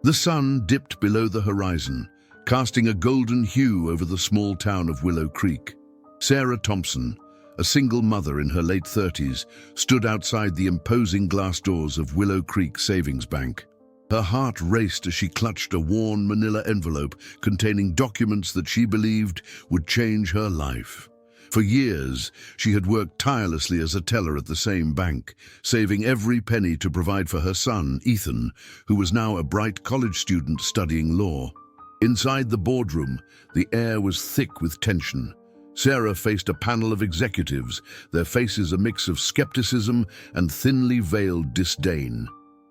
The sun dipped below the horizon, casting a golden hue over the small town of Willow Creek. Sarah Thompson, a single mother in her late 30s, stood outside the imposing glass doors of Willow Creek Savings Bank. Her heart raced as she clutched a worn manila envelope containing documents that she believed would change her life. For years, she had worked tirelessly as a teller at the same bank, saving every penny to provide for her son, Ethan, who was now a bright college student studying law. Inside the boardroom, the air was thick with tension. Sarah faced a panel of executives, their faces a mix of skepticism and thinly veiled disdain.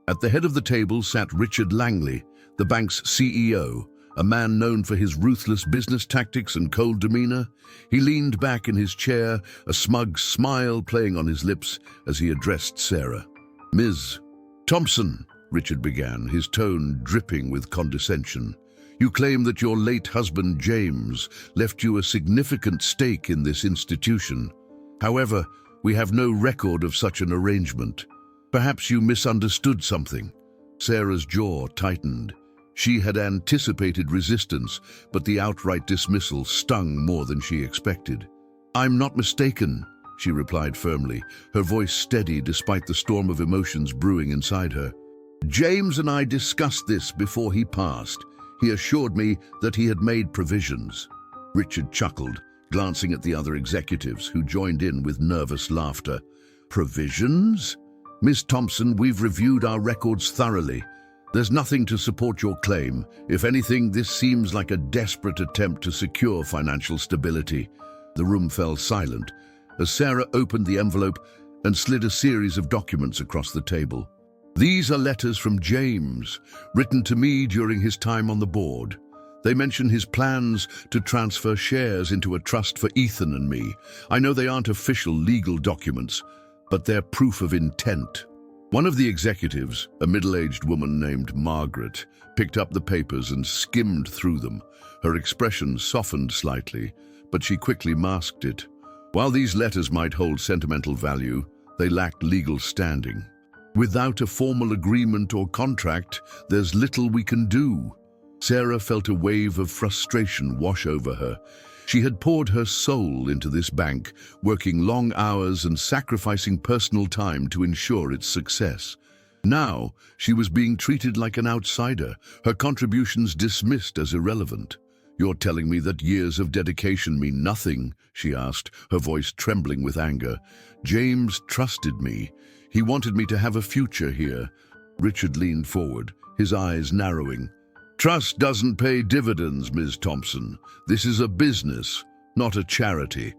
At the head of the table sat Richard Langley, the bank's CEO, a man known for his ruthless business tactics and cold demeanor. He leaned back in his chair, a smug smile playing on his lips as he addressed Sarah. "Ms. Thompson," Richard began, his tone dripping with condescension, "you claim that your late husband, James, left you a significant stake in this institution. However, we have no record of such an arrangement. Perhaps you misunderstood something." Sarah's jaw tightened. She had anticipated resistance, but the outright dismissal stung more than she expected. "I'm not mistaken," she replied firmly, her voice steady despite the storm of emotions brewing inside her. "James and I discussed this before he passed. He assured me that he had made provisions." Richard chuckled, glancing at the other executives, who joined in with nervous laughter. "Provisions? Miss Thompson, we've reviewed our records thoroughly. There's nothing to support your claim. If anything, this seems like a desperate attempt to secure financial stability." The room fell silent as Sarah opened the envelope and slid a series of documents across the table. "These are letters from James, written to me during his time on the board. They mention his plans to transfer shares into a trust for Ethan and me. I know they aren't official legal documents, but they're proof of intent." One of the executives, a middle-aged woman named Margaret, picked up the papers and skimmed through them. Her expression softened slightly, but she quickly masked it. While these letters might hold sentimental value, they lacked legal standing. "Without a formal agreement or contract, there's little we can do." Sarah felt a wave of frustration wash over her. She had poured her soul into this bank, working long hours and sacrificing personal time to ensure its success. Now, she was being treated like an outsider, her contributions dismissed as irrelevant. "You're telling me that years of dedication mean nothing?" she asked, her voice trembling with anger. "James trusted me. He wanted me to have a future here." Richard leaned forward, his eyes narrowing. "Trust doesn't pay dividends, Ms. Thompson. This is a business, not a charity.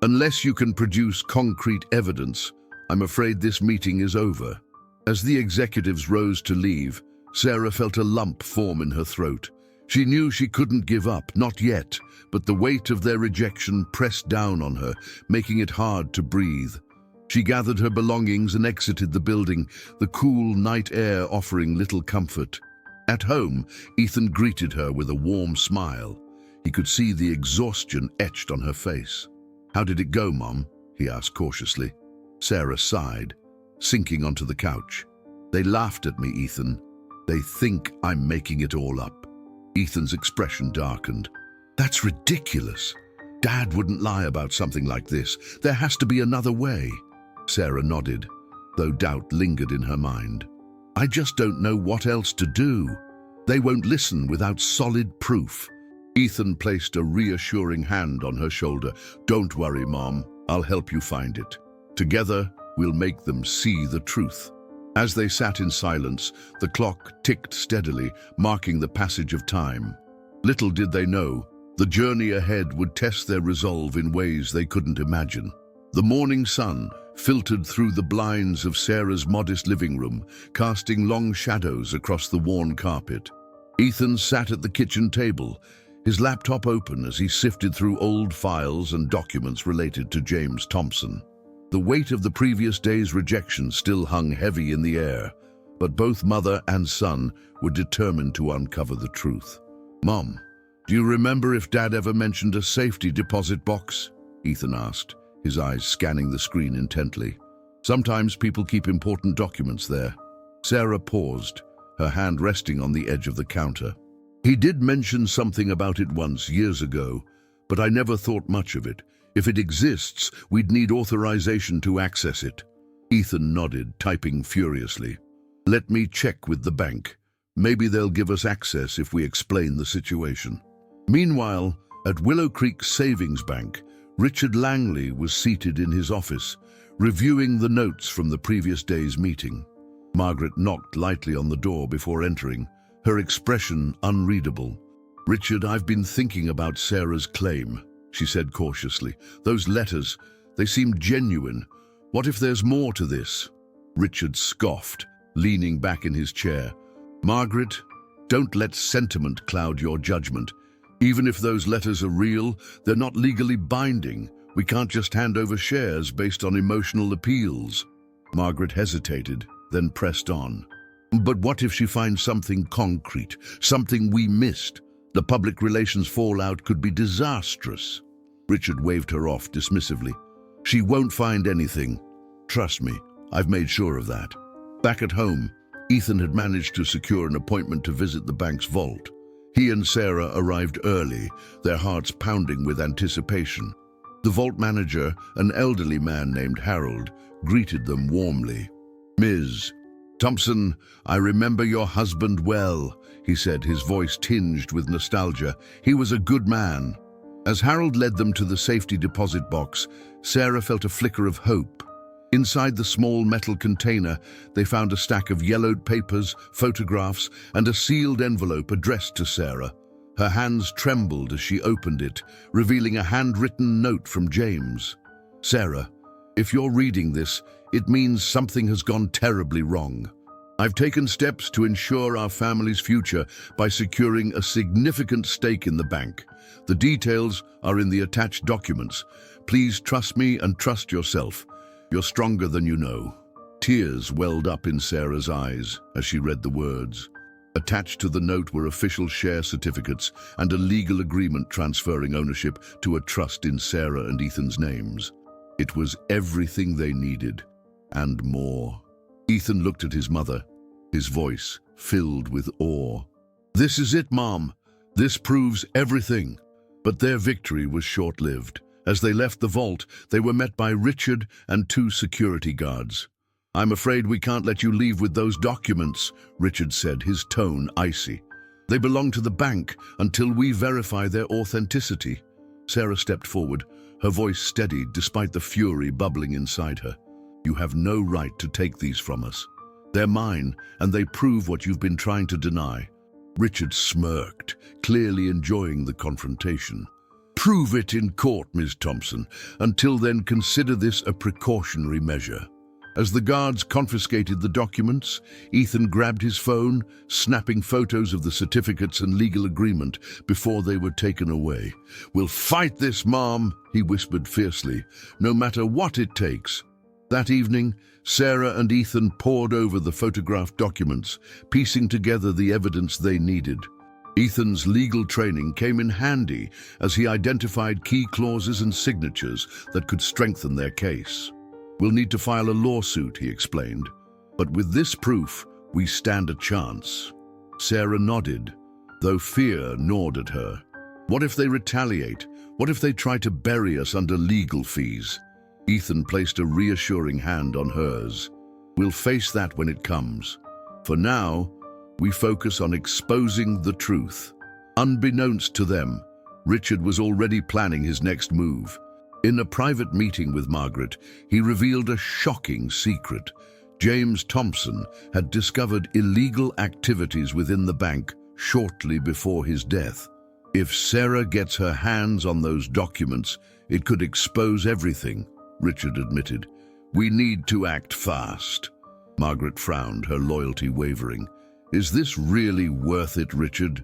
Unless you can produce concrete evidence, I'm afraid this meeting is over." As the executives rose to leave, Sarah felt a lump form in her throat. She knew she couldn't give up, not yet, but the weight of their rejection pressed down on her, making it hard to breathe. She gathered her belongings and exited the building, the cool night air offering little comfort. At home, Ethan greeted her with a warm smile. He could see the exhaustion etched on her face. "How did it go, Mom?" he asked cautiously. Sarah sighed, sinking onto the couch. "They laughed at me, Ethan. They think I'm making it all up." Ethan's expression darkened. "That's ridiculous. Dad wouldn't lie about something like this. There has to be another way." Sarah nodded, though doubt lingered in her mind. "I just don't know what else to do. They won't listen without solid proof." Ethan placed a reassuring hand on her shoulder. "Don't worry, Mom. I'll help you find it. Together, we'll make them see the truth." As they sat in silence, the clock ticked steadily, marking the passage of time. Little did they know, the journey ahead would test their resolve in ways they couldn't imagine. The morning sun filtered through the blinds of Sarah's modest living room, casting long shadows across the worn carpet. Ethan sat at the kitchen table, his laptop open as he sifted through old files and documents related to James Thompson. The weight of the previous day's rejection still hung heavy in the air, but both mother and son were determined to uncover the truth. "Mom, do you remember if Dad ever mentioned a safety deposit box?" Ethan asked, his eyes scanning the screen intently. "Sometimes people keep important documents there." Sarah paused, her hand resting on the edge of the counter. "He did mention something about it once, years ago, but I never thought much of it. If it exists, we'd need authorization to access it." Ethan nodded, typing furiously. "Let me check with the bank. Maybe they'll give us access if we explain the situation." Meanwhile, at Willow Creek Savings Bank, Richard Langley was seated in his office, reviewing the notes from the previous day's meeting. Margaret knocked lightly on the door before entering, her expression unreadable. "Richard, I've been thinking about Sarah's claim," she said cautiously. "Those letters, they seem genuine. What if there's more to this?" Richard scoffed, leaning back in his chair. "Margaret, don't let sentiment cloud your judgment. Even if those letters are real, they're not legally binding. We can't just hand over shares based on emotional appeals." Margaret hesitated, then pressed on. "But what if she finds something concrete, something we missed? The public relations fallout could be disastrous." Richard waved her off dismissively. "She won't find anything. Trust me, I've made sure of that." Back at home, Ethan had managed to secure an appointment to visit the bank's vault. He and Sarah arrived early, their hearts pounding with anticipation. The vault manager, an elderly man named Harold, greeted them warmly. "Ms. Thompson, I remember your husband well," he said, his voice tinged with nostalgia. "He was a good man." As Harold led them to the safety deposit box, Sarah felt a flicker of hope. Inside the small metal container, they found a stack of yellowed papers, photographs, and a sealed envelope addressed to Sarah. Her hands trembled as she opened it, revealing a handwritten note from James. "Sarah, if you're reading this, it means something has gone terribly wrong. I've taken steps to ensure our family's future by securing a significant stake in the bank. The details are in the attached documents. Please trust me and trust yourself. You're stronger than you know." Tears welled up in Sarah's eyes as she read the words. Attached to the note were official share certificates and a legal agreement transferring ownership to a trust in Sarah and Ethan's names. It was everything they needed, and more. Ethan looked at his mother, his voice filled with awe. "This is it, Mom. This proves everything." But their victory was short-lived. As they left the vault, they were met by Richard and 2 security guards. "I'm afraid we can't let you leave with those documents," Richard said, his tone icy. "They belong to the bank until we verify their authenticity." Sarah stepped forward, her voice steadied despite the fury bubbling inside her. "You have no right to take these from us. They're mine, and they prove what you've been trying to deny." Richard smirked, clearly enjoying the confrontation. "Prove it in court, Ms. Thompson. Until then, consider this a precautionary measure." As the guards confiscated the documents, Ethan grabbed his phone, snapping photos of the certificates and legal agreement before they were taken away. "We'll fight this, Mom," he whispered fiercely, "no matter what it takes." That evening, Sarah and Ethan pored over the photographed documents, piecing together the evidence they needed. Ethan's legal training came in handy as he identified key clauses and signatures that could strengthen their case. "We'll need to file a lawsuit," he explained. "But with this proof, we stand a chance." Sarah nodded, though fear gnawed at her. What if they retaliate? What if they try to bury us under legal fees? Ethan placed a reassuring hand on hers. "We'll face that when it comes. For now, we focus on exposing the truth." Unbeknownst to them, Richard was already planning his next move. In a private meeting with Margaret, he revealed a shocking secret. James Thompson had discovered illegal activities within the bank shortly before his death. If Sarah gets her hands on those documents, it could expose everything, Richard admitted. "We need to act fast." Margaret frowned, her loyalty wavering. "Is this really worth it, Richard?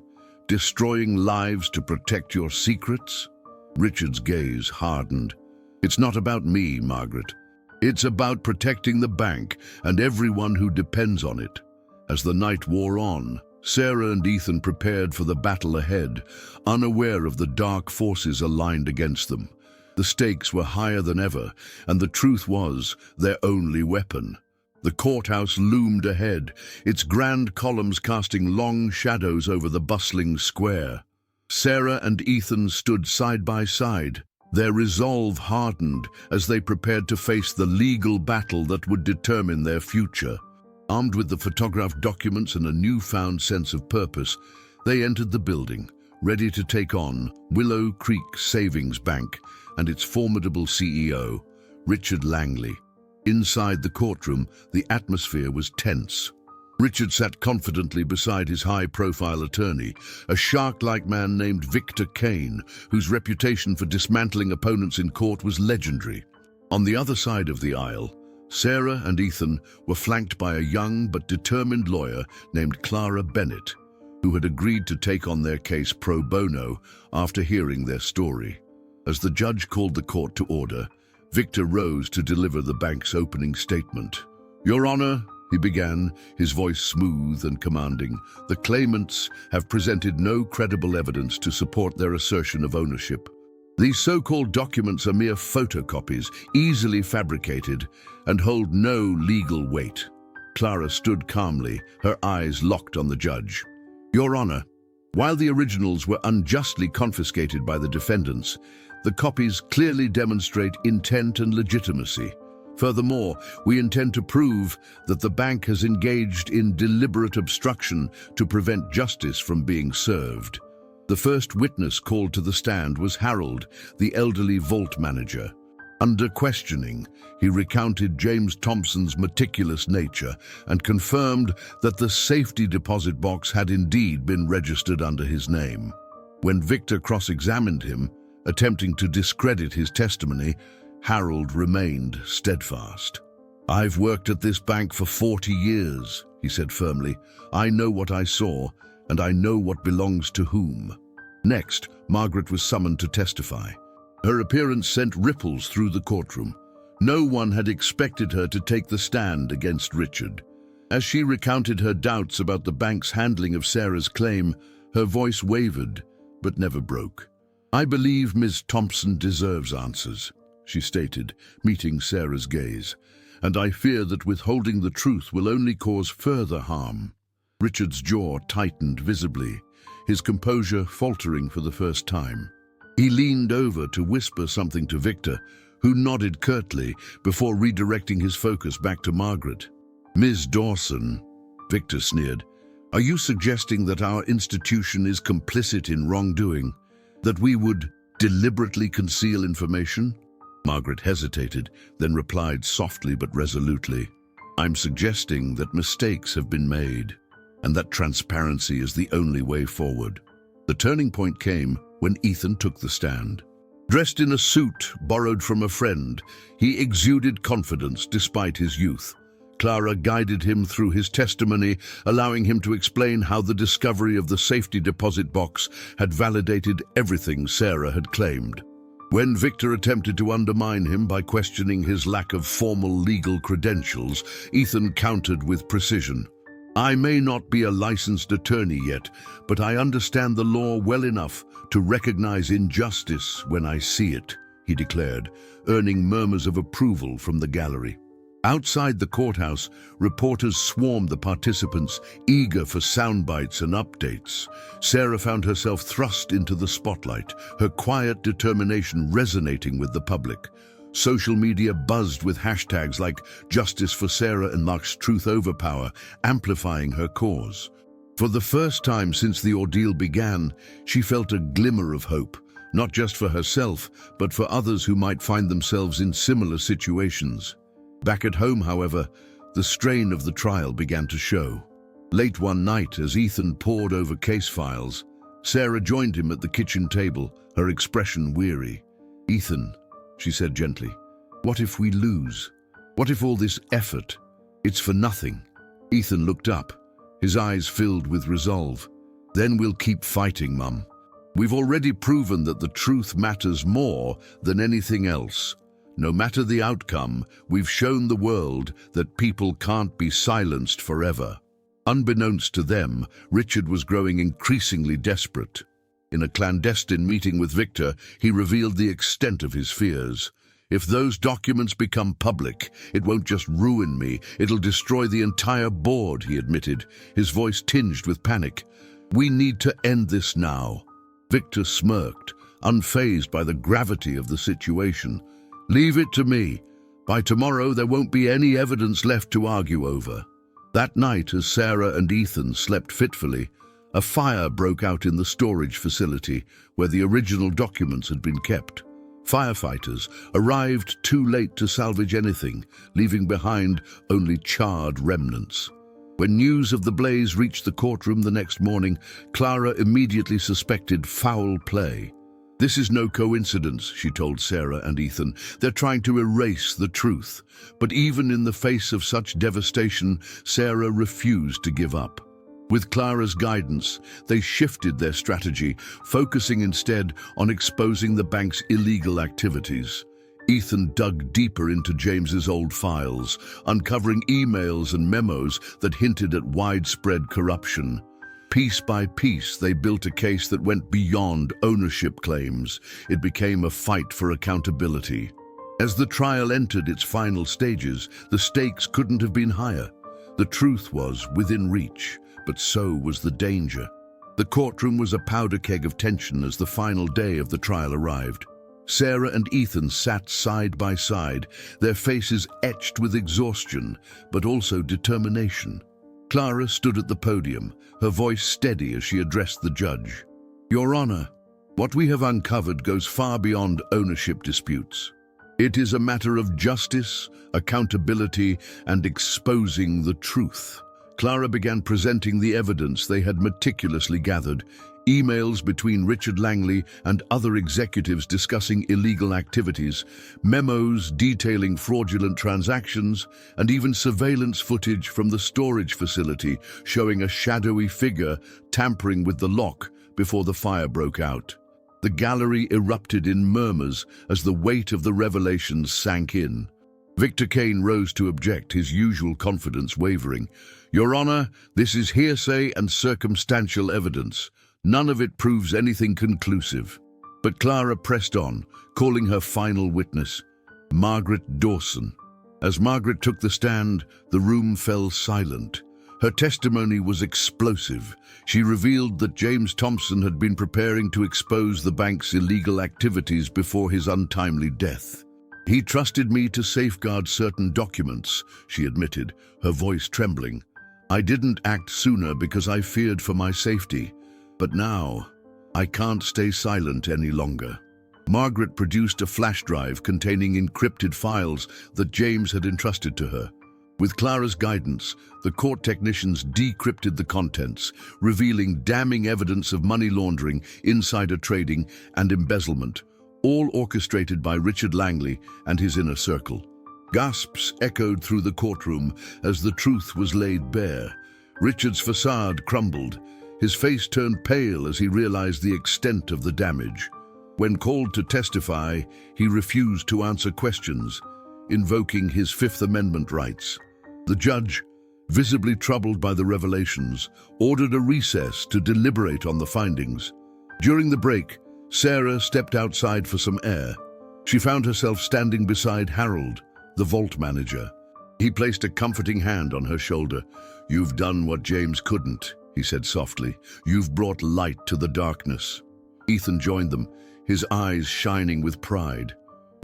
Destroying lives to protect your secrets?" Richard's gaze hardened. "It's not about me, Margaret. It's about protecting the bank and everyone who depends on it." As the night wore on, Sarah and Ethan prepared for the battle ahead, unaware of the dark forces aligned against them. The stakes were higher than ever, and the truth was their only weapon. The courthouse loomed ahead, its grand columns casting long shadows over the bustling square. Sarah and Ethan stood side by side, their resolve hardened as they prepared to face the legal battle that would determine their future. Armed with the photographed documents and a newfound sense of purpose, they entered the building, ready to take on Willow Creek Savings Bank and its formidable CEO, Richard Langley. Inside the courtroom, the atmosphere was tense. Richard sat confidently beside his high-profile attorney, a shark-like man named Victor Kane, whose reputation for dismantling opponents in court was legendary. On the other side of the aisle, Sarah and Ethan were flanked by a young but determined lawyer named Clara Bennett, who had agreed to take on their case pro bono after hearing their story. As the judge called the court to order, Victor rose to deliver the bank's opening statement. "Your Honor," he began, his voice smooth and commanding, "the claimants have presented no credible evidence to support their assertion of ownership. These so-called documents are mere photocopies, easily fabricated, and hold no legal weight." Clara stood calmly, her eyes locked on the judge. "Your Honor, while the originals were unjustly confiscated by the defendants, the copies clearly demonstrate intent and legitimacy. Furthermore, we intend to prove that the bank has engaged in deliberate obstruction to prevent justice from being served." The first witness called to the stand was Harold, the elderly vault manager. Under questioning, he recounted James Thompson's meticulous nature and confirmed that the safety deposit box had indeed been registered under his name. When Victor cross-examined him, attempting to discredit his testimony, Harold remained steadfast. "I've worked at this bank for 40 years, he said firmly. "I know what I saw, and I know what belongs to whom." Next, Margaret was summoned to testify. Her appearance sent ripples through the courtroom. No one had expected her to take the stand against Richard. As she recounted her doubts about the bank's handling of Sarah's claim, her voice wavered, but never broke. "I believe Ms. Thompson deserves answers," she stated, meeting Sarah's gaze, "and I fear that withholding the truth will only cause further harm." Richard's jaw tightened visibly, his composure faltering for the first time. He leaned over to whisper something to Victor, who nodded curtly before redirecting his focus back to Margaret. "Ms. Dawson," Victor sneered, "are you suggesting that our institution is complicit in wrongdoing? That we would deliberately conceal information?" Margaret hesitated, then replied softly but resolutely, "I'm suggesting that mistakes have been made, and that transparency is the only way forward." The turning point came when Ethan took the stand. Dressed in a suit borrowed from a friend, he exuded confidence despite his youth. Clara guided him through his testimony, allowing him to explain how the discovery of the safety deposit box had validated everything Sarah had claimed. When Victor attempted to undermine him by questioning his lack of formal legal credentials, Ethan countered with precision. "I may not be a licensed attorney yet, but I understand the law well enough to recognize injustice when I see it," he declared, earning murmurs of approval from the gallery. Outside the courthouse, reporters swarmed the participants, eager for sound bites and updates. Sarah found herself thrust into the spotlight, her quiet determination resonating with the public. Social media buzzed with hashtags like "Justice for Sarah" and "Mark's Truth Over Power," amplifying her cause. For the first time since the ordeal began, she felt a glimmer of hope, not just for herself, but for others who might find themselves in similar situations. Back at home, however, the strain of the trial began to show. Late one night, as Ethan pored over case files, Sarah joined him at the kitchen table, her expression weary. "Ethan," she said gently, "what if we lose? What if all this effort, it's for nothing?" Ethan looked up, his eyes filled with resolve. "Then we'll keep fighting, Mum. We've already proven that the truth matters more than anything else. No matter the outcome, we've shown the world that people can't be silenced forever." Unbeknownst to them, Richard was growing increasingly desperate. In a clandestine meeting with Victor, he revealed the extent of his fears. If those documents become public, it won't just ruin me, it'll destroy the entire board, he admitted, his voice tinged with panic. We need to end this now. Victor smirked, unfazed by the gravity of the situation. Leave it to me. By tomorrow, there won't be any evidence left to argue over. That night, as Sarah and Ethan slept fitfully, a fire broke out in the storage facility where the original documents had been kept. Firefighters arrived too late to salvage anything, leaving behind only charred remnants. When news of the blaze reached the courtroom the next morning, Clara immediately suspected foul play. This is no coincidence, she told Sarah and Ethan. They're trying to erase the truth. But even in the face of such devastation, Sarah refused to give up. With Clara's guidance, they shifted their strategy, focusing instead on exposing the bank's illegal activities. Ethan dug deeper into James's old files, uncovering emails and memos that hinted at widespread corruption. Piece by piece, they built a case that went beyond ownership claims. It became a fight for accountability. As the trial entered its final stages, the stakes couldn't have been higher. The truth was within reach, but so was the danger. The courtroom was a powder keg of tension as the final day of the trial arrived. Sarah and Ethan sat side by side, their faces etched with exhaustion, but also determination. Clara stood at the podium, her voice steady as she addressed the judge. Your Honor, what we have uncovered goes far beyond ownership disputes. It is a matter of justice, accountability, and exposing the truth. Clara began presenting the evidence they had meticulously gathered, emails between Richard Langley and other executives discussing illegal activities, memos detailing fraudulent transactions, and even surveillance footage from the storage facility showing a shadowy figure tampering with the lock before the fire broke out. The gallery erupted in murmurs as the weight of the revelations sank in. Victor Kane rose to object, his usual confidence wavering. Your Honor, this is hearsay and circumstantial evidence. None of it proves anything conclusive. But Clara pressed on, calling her final witness, Margaret Dawson. As Margaret took the stand, the room fell silent. Her testimony was explosive. She revealed that James Thompson had been preparing to expose the bank's illegal activities before his untimely death. He trusted me to safeguard certain documents, she admitted, her voice trembling. I didn't act sooner because I feared for my safety. But now, I can't stay silent any longer. Margaret produced a flash drive containing encrypted files that James had entrusted to her. With Clara's guidance, the court technicians decrypted the contents, revealing damning evidence of money laundering, insider trading, and embezzlement, all orchestrated by Richard Langley and his inner circle. Gasps echoed through the courtroom as the truth was laid bare. Richard's facade crumbled. His face turned pale as he realized the extent of the damage. When called to testify, he refused to answer questions, invoking his Fifth Amendment rights. The judge, visibly troubled by the revelations, ordered a recess to deliberate on the findings. During the break, Sarah stepped outside for some air. She found herself standing beside Harold, the vault manager. He placed a comforting hand on her shoulder. You've done what James couldn't, he said softly. You've brought light to the darkness. Ethan joined them, his eyes shining with pride.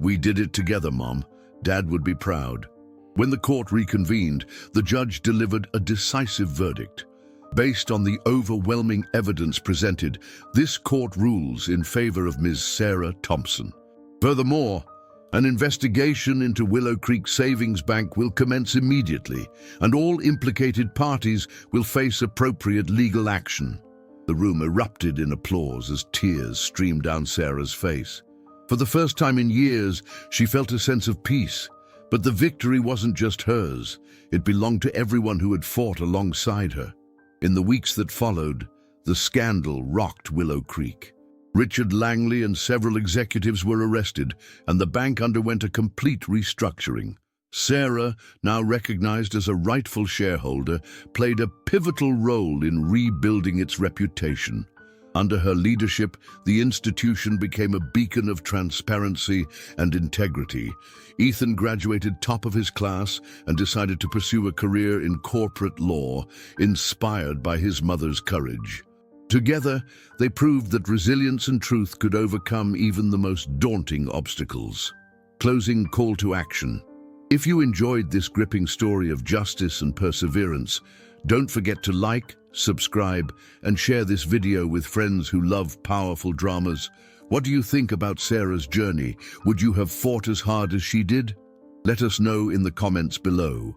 We did it together, Mom. Dad would be proud. When the court reconvened, the judge delivered a decisive verdict. Based on the overwhelming evidence presented, this court rules in favor of Ms. Sarah Thompson. Furthermore, an investigation into Willow Creek Savings Bank will commence immediately, and all implicated parties will face appropriate legal action. The room erupted in applause as tears streamed down Sarah's face. For the first time in years, she felt a sense of peace. But the victory wasn't just hers. It belonged to everyone who had fought alongside her. In the weeks that followed, the scandal rocked Willow Creek. Richard Langley and several executives were arrested, and the bank underwent a complete restructuring. Sarah, now recognized as a rightful shareholder, played a pivotal role in rebuilding its reputation. Under her leadership, the institution became a beacon of transparency and integrity. Ethan graduated top of his class and decided to pursue a career in corporate law, inspired by his mother's courage. Together, they proved that resilience and truth could overcome even the most daunting obstacles. Closing call to action. If you enjoyed this gripping story of justice and perseverance, don't forget to like, subscribe, and share this video with friends who love powerful dramas. What do you think about Sarah's journey? Would you have fought as hard as she did? Let us know in the comments below.